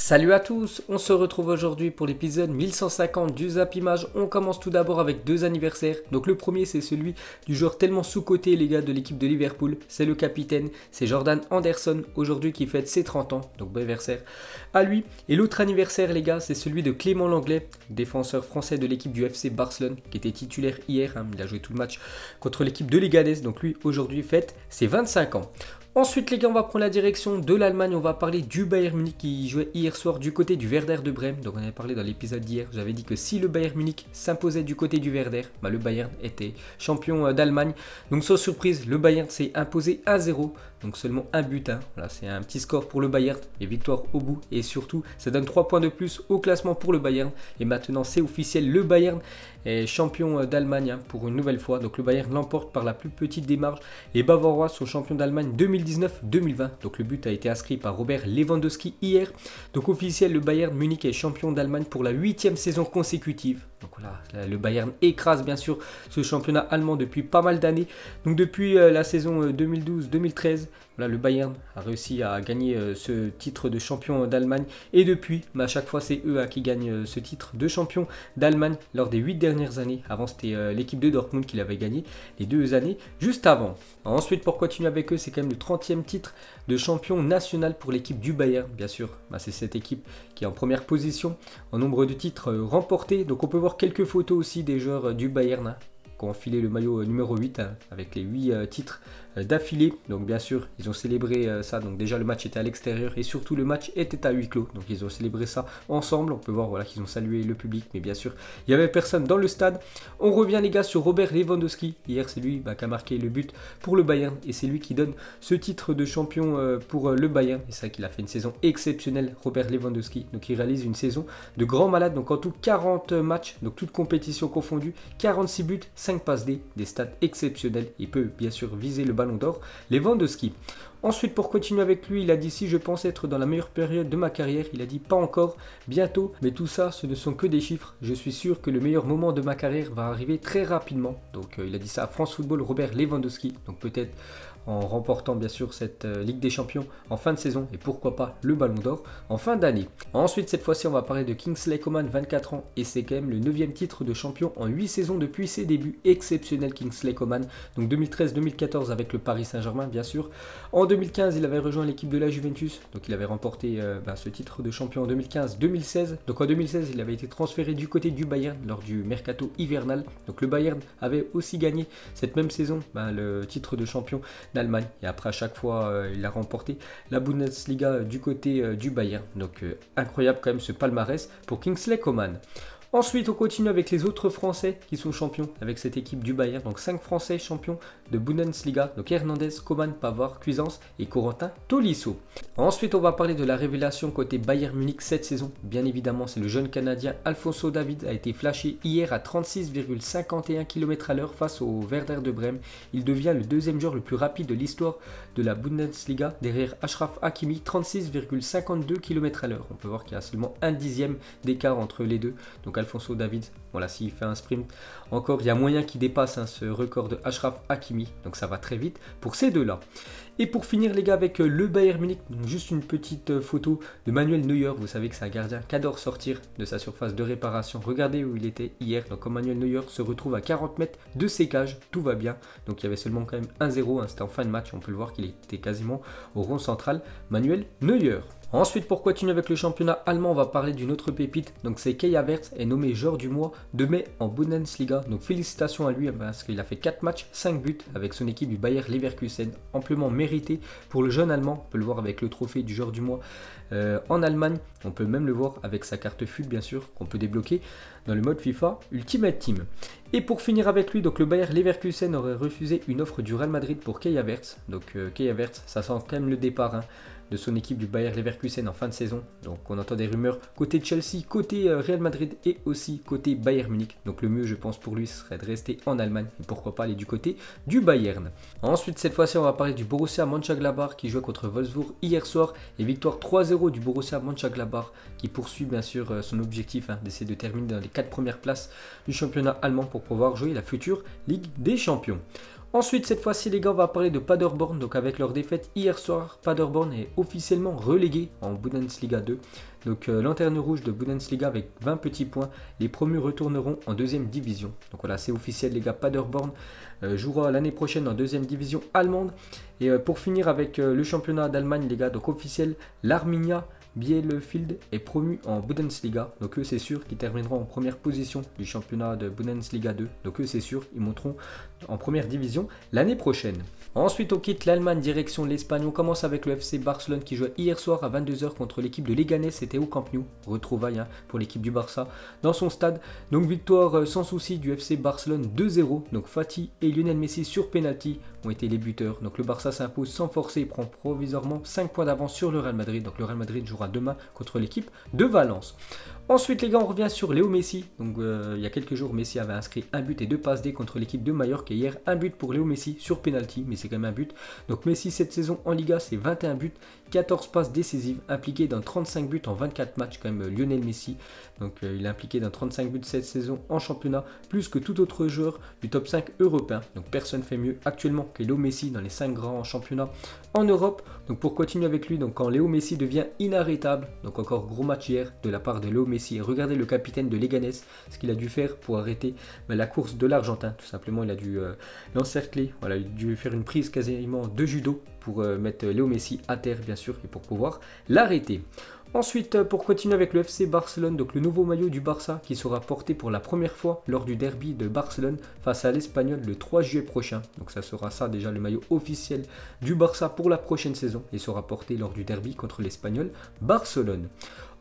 Salut à tous, on se retrouve aujourd'hui pour l'épisode 1150 du Zap Image. On commence tout d'abord avec deux anniversaires. Donc le premier c'est celui du joueur tellement sous-coté les gars de l'équipe de Liverpool. C'est le capitaine, c'est Jordan Henderson aujourd'hui qui fête ses 30 ans. Donc bon anniversaire à lui. Et l'autre anniversaire les gars c'est celui de Clément Lenglet, défenseur français de l'équipe du FC Barcelone qui était titulaire hier. Il a joué tout le match contre l'équipe de Leganés. Donc lui aujourd'hui fête ses 25 ans. Ensuite les gars, on va prendre la direction de l'Allemagne, on va parler du Bayern Munich qui jouait hier soir du côté du Werder de Brême. Donc on avait parlé dans l'épisode d'hier, j'avais dit que si le Bayern Munich s'imposait du côté du Werder, le Bayern était champion d'Allemagne. Donc sans surprise, le Bayern s'est imposé 1-0, donc seulement un but. Voilà, c'est un petit score pour le Bayern, et victoire au bout. Et surtout, ça donne 3 points de plus au classement pour le Bayern. Et maintenant c'est officiel, le Bayern est champion d'Allemagne pour une nouvelle fois. Donc le Bayern l'emporte par la plus petite des marges. Les Bavarois sont champions d'Allemagne 2019-2020. Donc le but a été inscrit par Robert Lewandowski hier. Donc officiel, le Bayern Munich est champion d'Allemagne pour la 8e saison consécutive. Donc voilà, le Bayern écrase bien sûr ce championnat allemand depuis pas mal d'années. Donc depuis la saison 2012-2013, voilà, le Bayern a réussi à gagner ce titre de champion d'Allemagne. Et depuis, à chaque fois c'est eux qui gagnent ce titre de champion d'Allemagne lors des 8 dernières années. Avant c'était l'équipe de Dortmund qui l'avait gagné les 2 années juste avant. Ensuite, pour continuer avec eux, c'est quand même le 30e titre de champion national pour l'équipe du Bayern. Bien sûr, c'est cette équipe qui est en première position en nombre de titres remportés. Donc on peut voir quelques photos aussi des joueurs du Bayern qui ont enfilé le maillot numéro 8 avec les 8 titres d'affilée. Donc bien sûr, ils ont célébré ça. Donc déjà le match était à l'extérieur et surtout le match était à huis clos. Donc ils ont célébré ça ensemble. On peut voir voilà, qu'ils ont salué le public. Mais bien sûr, il n'y avait personne dans le stade. On revient les gars sur Robert Lewandowski. Hier, c'est lui qui a marqué le but pour le Bayern. Et c'est lui qui donne ce titre de champion pour le Bayern. Et c'est vrai qu'il a fait une saison exceptionnelle, Robert Lewandowski. Donc il réalise une saison de grand malade. Donc en tout 40 matchs, donc toutes compétitions confondues, 46 buts, 5 passes D, des stats exceptionnels. Il peut bien sûr viser le ballon d'or, Lewandowski. Ensuite, pour continuer avec lui, il a dit si je pense être dans la meilleure période de ma carrière, il a dit pas encore, bientôt, mais tout ça, ce ne sont que des chiffres. Je suis sûr que le meilleur moment de ma carrière va arriver très rapidement. Donc il a dit ça à France Football, Robert Lewandowski. Donc peut-être en remportant bien sûr cette Ligue des Champions en fin de saison et pourquoi pas le Ballon d'Or en fin d'année. Ensuite, cette fois-ci, on va parler de Kingsley Coman, 24 ans, et c'est quand même le 9e titre de champion en 8 saisons depuis ses débuts. Exceptionnel Kingsley Coman, donc 2013-2014 avec le Paris Saint-Germain bien sûr. En 2015, il avait rejoint l'équipe de la Juventus, donc il avait remporté ce titre de champion en 2015-2016. Donc en 2016, il avait été transféré du côté du Bayern lors du mercato hivernal. Donc le Bayern avait aussi gagné cette même saison le titre de champion d'Allemagne. Et après, à chaque fois, il a remporté la Bundesliga du côté du Bayern. Donc incroyable quand même ce palmarès pour Kingsley Coman. Ensuite, on continue avec les autres Français qui sont champions avec cette équipe du Bayern. Donc 5 Français champions de Bundesliga. Donc Hernandez, Coman, Pavard, Cuisance et Corentin Tolisso. Ensuite, on va parler de la révélation côté Bayern Munich cette saison. Bien évidemment, c'est le jeune Canadien Alphonso Davies a été flashé hier à 36,51 km/h face au Werder de Brême. Il devient le deuxième joueur le plus rapide de l'histoire de la Bundesliga derrière Achraf Hakimi, 36,52 km/h. On peut voir qu'il y a seulement un dixième d'écart entre les deux. Donc Alphonso Davies, voilà, s'il fait un sprint encore, il y a moyen qu'il dépasse ce record de Achraf Hakimi. Donc ça va très vite pour ces deux-là. Et pour finir les gars avec le Bayern Munich, donc juste une petite photo de Manuel Neuer. Vous savez que c'est un gardien qui adore sortir de sa surface de réparation. Regardez où il était hier. Donc quand Manuel Neuer se retrouve à 40 mètres de ses cages, tout va bien. Donc il y avait seulement quand même 1-0, c'était en fin de match. On peut le voir qu'il était quasiment au rond central, Manuel Neuer. Ensuite, pour continuer avec le championnat allemand, on va parler d'une autre pépite. Donc c'est Kai Havertz, est nommé joueur du mois de mai en Bundesliga. Donc félicitations à lui parce qu'il a fait 4 matchs, 5 buts avec son équipe du Bayer Leverkusen. Amplement mérité pour le jeune allemand. On peut le voir avec le trophée du joueur du mois en Allemagne. On peut même le voir avec sa carte FUT bien sûr qu'on peut débloquer dans le mode FIFA Ultimate Team. Et pour finir avec lui, donc le Bayer Leverkusen aurait refusé une offre du Real Madrid pour Kai Havertz. Donc Kai Havertz, ça sent quand même le départ de son équipe du Bayer Leverkusen en fin de saison. Donc on entend des rumeurs côté Chelsea, côté Real Madrid et aussi côté Bayern Munich. Donc le mieux je pense pour lui serait de rester en Allemagne et pourquoi pas aller du côté du Bayern. Ensuite cette fois-ci on va parler du Borussia Mönchengladbach qui jouait contre Wolfsburg hier soir et victoire 3-0 du Borussia Mönchengladbach qui poursuit bien sûr son objectif d'essayer de terminer dans les 4 premières places du championnat allemand pour pouvoir jouer la future Ligue des Champions. Ensuite, cette fois-ci, les gars, on va parler de Paderborn. Donc, avec leur défaite hier soir, Paderborn est officiellement relégué en Bundesliga 2. Donc, lanterne rouge de Bundesliga avec 20 petits points. Les promus retourneront en deuxième division. Donc, voilà, c'est officiel, les gars. Paderborn jouera l'année prochaine en deuxième division allemande. Et pour finir avec le championnat d'Allemagne, les gars, donc officiel, l'Arminia Bielefeld est promu en Bundesliga. Donc eux c'est sûr qu'ils termineront en première position du championnat de Bundesliga 2. Donc eux c'est sûr, ils monteront en première division l'année prochaine. Ensuite on quitte l'Allemagne direction l'Espagne. On commence avec le FC Barcelone qui jouait hier soir à 22 h contre l'équipe de Leganés. C'était au Camp Nou. Retrouvailles pour l'équipe du Barça dans son stade. Donc victoire sans souci du FC Barcelone 2-0. Donc Fati et Lionel Messi sur penalty ont été les buteurs. Donc le Barça s'impose sans forcer et prend provisoirement 5 points d'avance sur le Real Madrid. Donc le Real Madrid jouera demain contre l'équipe de Valence. Ensuite les gars, on revient sur Léo Messi. Donc il y a quelques jours, Messi avait inscrit un but et 2 passes D contre l'équipe de Mallorca. Et hier, un but pour Léo Messi sur penalty, mais c'est quand même un but. Donc Messi cette saison en Liga, c'est 21 buts, 14 passes décisives, impliqué dans 35 buts en 24 matchs quand même Lionel Messi. Donc il est impliqué dans 35 buts cette saison en championnat, plus que tout autre joueur du top 5 européen. Donc personne ne fait mieux actuellement que Léo Messi dans les 5 grands championnats en Europe. Donc pour continuer avec lui, donc quand Léo Messi devient inarrêtable, donc encore gros match hier de la part de Léo Messi. Et regardez le capitaine de Leganés, ce qu'il a dû faire pour arrêter la course de l'Argentin. Tout simplement, il a dû l'encercler. Voilà, il a dû faire une prise quasiment de judo pour mettre Léo Messi à terre, bien sûr, et pour pouvoir l'arrêter. Ensuite, pour continuer avec le FC Barcelone, donc le nouveau maillot du Barça qui sera porté pour la première fois lors du derby de Barcelone face à l'Espagnol le 3 juillet prochain. Donc ça sera ça déjà le maillot officiel du Barça pour la prochaine saison et sera porté lors du derby contre l'Espagnol Barcelone.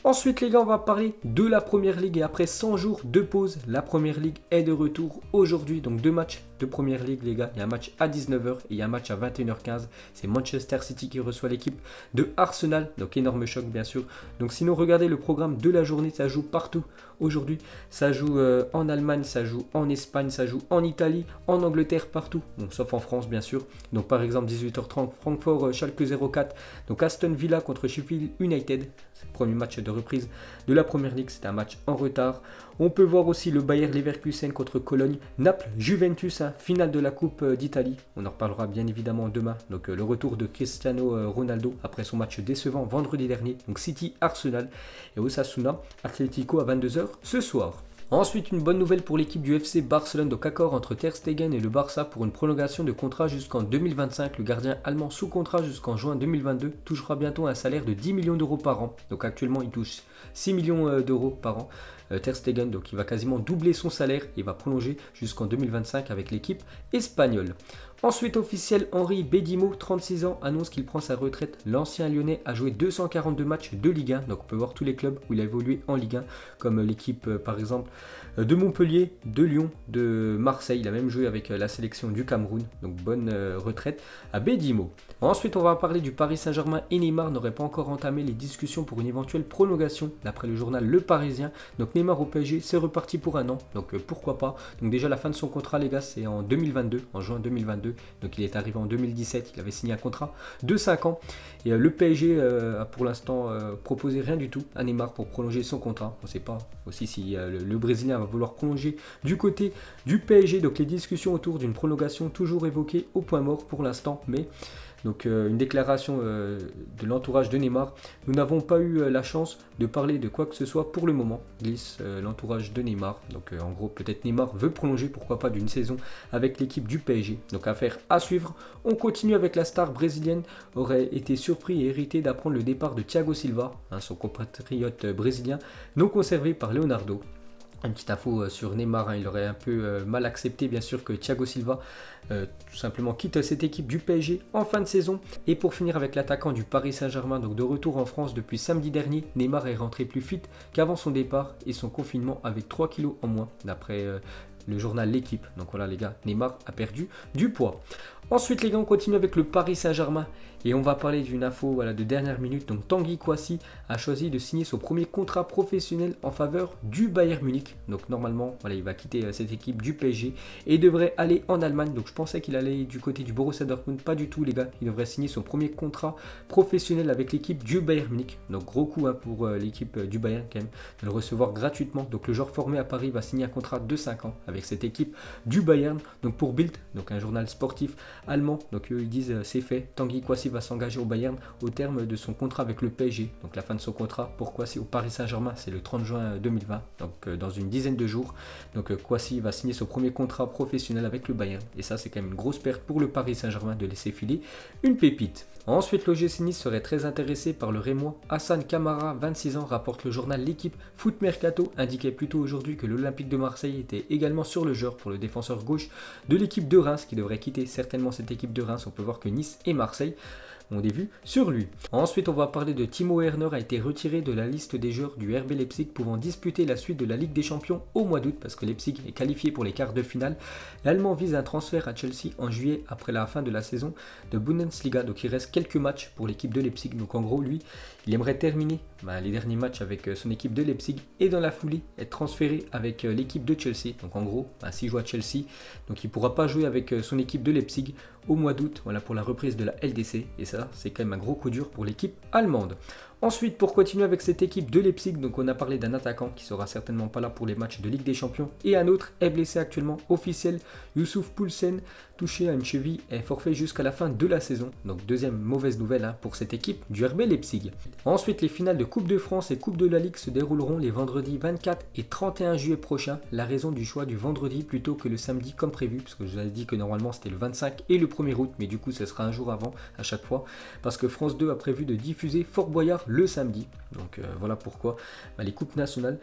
Ensuite les gars, on va parler de la Première Ligue et après 100 jours de pause, la Première Ligue est de retour aujourd'hui. Donc 2 matchs de Première Ligue les gars, il y a un match à 19 h et il y a un match à 21 h 15. C'est Manchester City qui reçoit l'équipe de Arsenal, donc énorme choc bien sûr. Donc sinon regardez le programme de la journée, ça joue partout aujourd'hui. Ça joue en Allemagne, ça joue en Espagne, ça joue en Italie, en Angleterre, partout. Bon, sauf en France bien sûr. Donc par exemple 18 h 30, Francfort Schalke 04. Donc Aston Villa contre Sheffield United. C'est le premier match de reprise de la Première Ligue, c'était un match en retard. On peut voir aussi le Bayer Leverkusen contre Cologne, Naples, Juventus, finale de la Coupe d'Italie. On en reparlera bien évidemment demain. Donc le retour de Cristiano Ronaldo après son match décevant vendredi dernier. Donc City, Arsenal et Osasuna, Atlético à 22 h ce soir. Ensuite, une bonne nouvelle pour l'équipe du FC Barcelone, donc accord entre Ter Stegen et le Barça pour une prolongation de contrat jusqu'en 2025. Le gardien allemand sous contrat jusqu'en juin 2022 touchera bientôt un salaire de 10 millions d'euros par an. Donc actuellement, il touche 6 millions d'euros par an. Ter Stegen, donc il va quasiment doubler son salaire et va prolonger jusqu'en 2025 avec l'équipe espagnole. Ensuite officiel, Henri Bédimo, 36 ans, annonce qu'il prend sa retraite. L'ancien lyonnais a joué 242 matchs de Ligue 1, donc on peut voir tous les clubs où il a évolué en Ligue 1, comme l'équipe par exemple de Montpellier, de Lyon, de Marseille. Il a même joué avec la sélection du Cameroun, donc bonne retraite à Bédimo. Ensuite on va parler du Paris Saint-Germain et Neymar n'aurait pas encore entamé les discussions pour une éventuelle prolongation, d'après le journal Le Parisien. Donc Neymar au PSG, c'est reparti pour un an, donc pourquoi pas. Donc déjà la fin de son contrat les gars, c'est en 2022, en juin 2022. Donc il est arrivé en 2017, il avait signé un contrat de 5 ans. Et le PSG a pour l'instant proposé rien du tout à Neymar pour prolonger son contrat. On ne sait pas aussi si le Brésilien va vouloir prolonger du côté du PSG. Donc les discussions autour d'une prolongation toujours évoquées au point mort pour l'instant. Mais donc une déclaration de l'entourage de Neymar. Nous n'avons pas eu la chance de parler de quoi que ce soit pour le moment, glisse l'entourage de Neymar. Donc en gros peut-être Neymar veut prolonger, pourquoi pas d'une saison avec l'équipe du PSG. Donc affaire à suivre. On continue avec la star brésilienne. Aurait été surpris et irrité d'apprendre le départ de Thiago Silva, son compatriote brésilien, non conservé par Leonardo. Une petite info sur Neymar, il aurait un peu mal accepté bien sûr que Thiago Silva tout simplement quitte cette équipe du PSG en fin de saison. Et pour finir avec l'attaquant du Paris Saint-Germain, donc de retour en France depuis samedi dernier, Neymar est rentré plus fit qu'avant son départ et son confinement avec 3 kilos en moins d'après le journal L'Équipe. Donc voilà les gars, Neymar a perdu du poids. Ensuite les gars, on continue avec le Paris Saint-Germain Et on va parler d'une info voilà, de dernière minute. Donc Tanguy Kouassi a choisi de signer son premier contrat professionnel en faveur du Bayern Munich. Donc normalement, voilà, il va quitter cette équipe du PSG et devrait aller en Allemagne. Donc je pensais qu'il allait du côté du Borussia Dortmund. Pas du tout les gars. Il devrait signer son premier contrat professionnel avec l'équipe du Bayern Munich. Donc gros coup hein, pour l'équipe du Bayern quand même de le recevoir gratuitement. Donc le joueur formé à Paris va signer un contrat de 5 ans avec cette équipe du Bayern. Donc pour Bild, donc un journal sportif allemand. Donc eux ils disent c'est fait. Tanguy Kouassi va s'engager au Bayern au terme de son contrat avec le PSG. Donc la fin de son contrat pour Kouassi au Paris Saint-Germain, c'est le 30 juin 2020. Donc dans une dizaine de jours. Donc Kouassi va signer son premier contrat professionnel avec le Bayern. Et ça c'est quand même une grosse perte pour le Paris Saint-Germain de laisser filer une pépite. Ensuite, l'OGC Nice serait très intéressé par le Rémois Hassan Kamara, 26 ans, rapporte le journal L'équipe. Foot Mercato indiquait plutôt aujourd'hui que l'Olympique de Marseille était également sur le joueur pour le défenseur gauche de l'équipe de Reims qui devrait quitter certainement cette équipe de Reims. On peut voir que Nice et Marseille ont des vues sur lui. Ensuite, on va parler de Timo Werner a été retiré de la liste des joueurs du RB Leipzig pouvant disputer la suite de la Ligue des Champions au mois d'août parce que Leipzig est qualifié pour les quarts de finale. L'Allemand vise un transfert à Chelsea en juillet après la fin de la saison de Bundesliga. Donc il reste quelques matchs pour l'équipe de Leipzig. Donc en gros, lui, il aimerait terminer les derniers matchs avec son équipe de Leipzig et dans la foulée être transféré avec l'équipe de Chelsea. Donc en gros, s'il joue à Chelsea, donc il ne pourra pas jouer avec son équipe de Leipzig au mois d'août, voilà, pour la reprise de la LDC. Et ça, c'est quand même un gros coup dur pour l'équipe allemande. Ensuite, pour continuer avec cette équipe de Leipzig, donc on a parlé d'un attaquant qui sera certainement pas là pour les matchs de Ligue des Champions et un autre est blessé actuellement, officiel. Youssouf Poulsen, touché à une cheville, est forfait jusqu'à la fin de la saison. Donc deuxième mauvaise nouvelle hein, pour cette équipe du RB Leipzig. Ensuite, les finales de Coupe de France et Coupe de la Ligue se dérouleront les vendredis 24 et 31 juillet prochains. La raison du choix du vendredi plutôt que le samedi comme prévu, parce que je vous avais dit que normalement c'était le 25 et le 1er août, mais du coup ce sera un jour avant à chaque fois, parce que France 2 a prévu de diffuser Fort Boyard le samedi. Donc voilà pourquoi les coupes nationales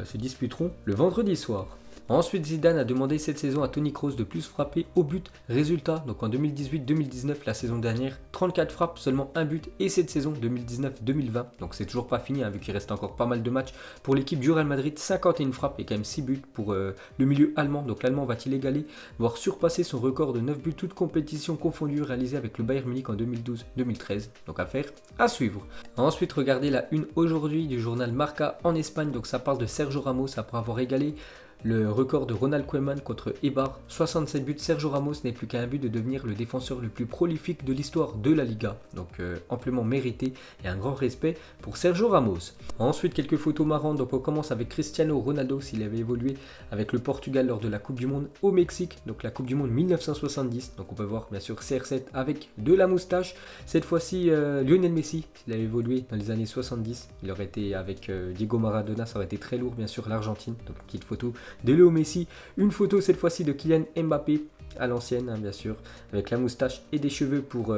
se disputeront le vendredi soir. Ensuite, Zidane a demandé cette saison à Toni Kroos de plus frapper au but. Résultat, donc en 2018-2019, la saison dernière, 34 frappes, seulement un but. Et cette saison 2019-2020, donc c'est toujours pas fini, hein, vu qu'il reste encore pas mal de matchs pour l'équipe du Real Madrid, 51 frappes et quand même 6 buts pour le milieu allemand. Donc l'Allemand va-t-il égaler, voire surpasser son record de 9 buts, toutes compétitions confondues, réalisé avec le Bayern Munich en 2012-2013. Donc affaire à suivre. Ensuite, regardez la une aujourd'hui du journal Marca en Espagne. Donc ça parle de Sergio Ramos après avoir égalé le record de Ronald Koeman contre Eibar, 67 buts. Sergio Ramos n'est plus qu'à un but de devenir le défenseur le plus prolifique de l'histoire de la Liga. Donc amplement mérité et un grand respect pour Sergio Ramos. Ensuite, quelques photos marrantes. Donc on commence avec Cristiano Ronaldo s'il avait évolué avec le Portugal lors de la Coupe du Monde au Mexique. Donc la Coupe du Monde 1970. Donc on peut voir bien sûr CR7 avec de la moustache. Cette fois-ci Lionel Messi s'il avait évolué dans les années 70. Il aurait été avec Diego Maradona. Ça aurait été très lourd bien sûr l'Argentine. Donc une petite photo de Léo Messi, une photo cette fois-ci de Kylian Mbappé à l'ancienne hein, bien sûr, avec la moustache et des cheveux pour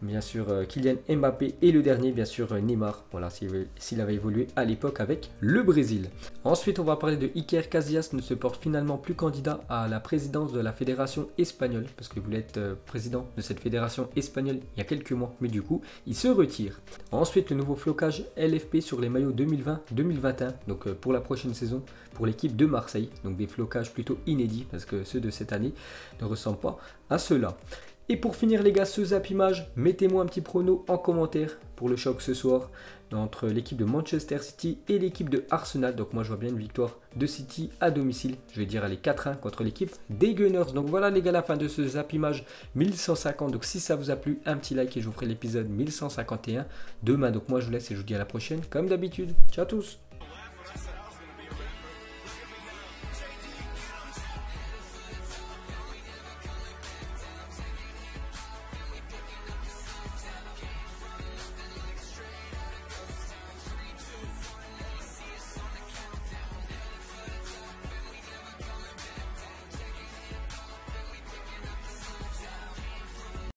bien sûr Kylian Mbappé et le dernier bien sûr Neymar, voilà s'il avait évolué à l'époque avec le Brésil. Ensuite on va parler de Iker Casillas, ne se porte finalement plus candidat à la présidence de la fédération espagnole parce qu'il voulait être président de cette fédération espagnole il y a quelques mois, mais du coup il se retire. Ensuite le nouveau flocage LFP sur les maillots 2020-2021, donc pour la prochaine saison pour l'équipe de Marseille, donc des flocages plutôt inédits parce que ceux de cette année ne ressemblent pas à ceux-là. Et pour finir les gars, ce Zap Image, mettez-moi un petit prono en commentaire pour le choc ce soir entre l'équipe de Manchester City et l'équipe de Arsenal. Donc moi je vois bien une victoire de City à domicile. Je vais dire allez 4-1 contre l'équipe des Gunners. Donc voilà les gars, la fin de ce Zap Image 1150. Donc si ça vous a plu, un petit like et je vous ferai l'épisode 1151 demain. Donc moi je vous laisse et je vous dis à la prochaine comme d'habitude. Ciao à tous.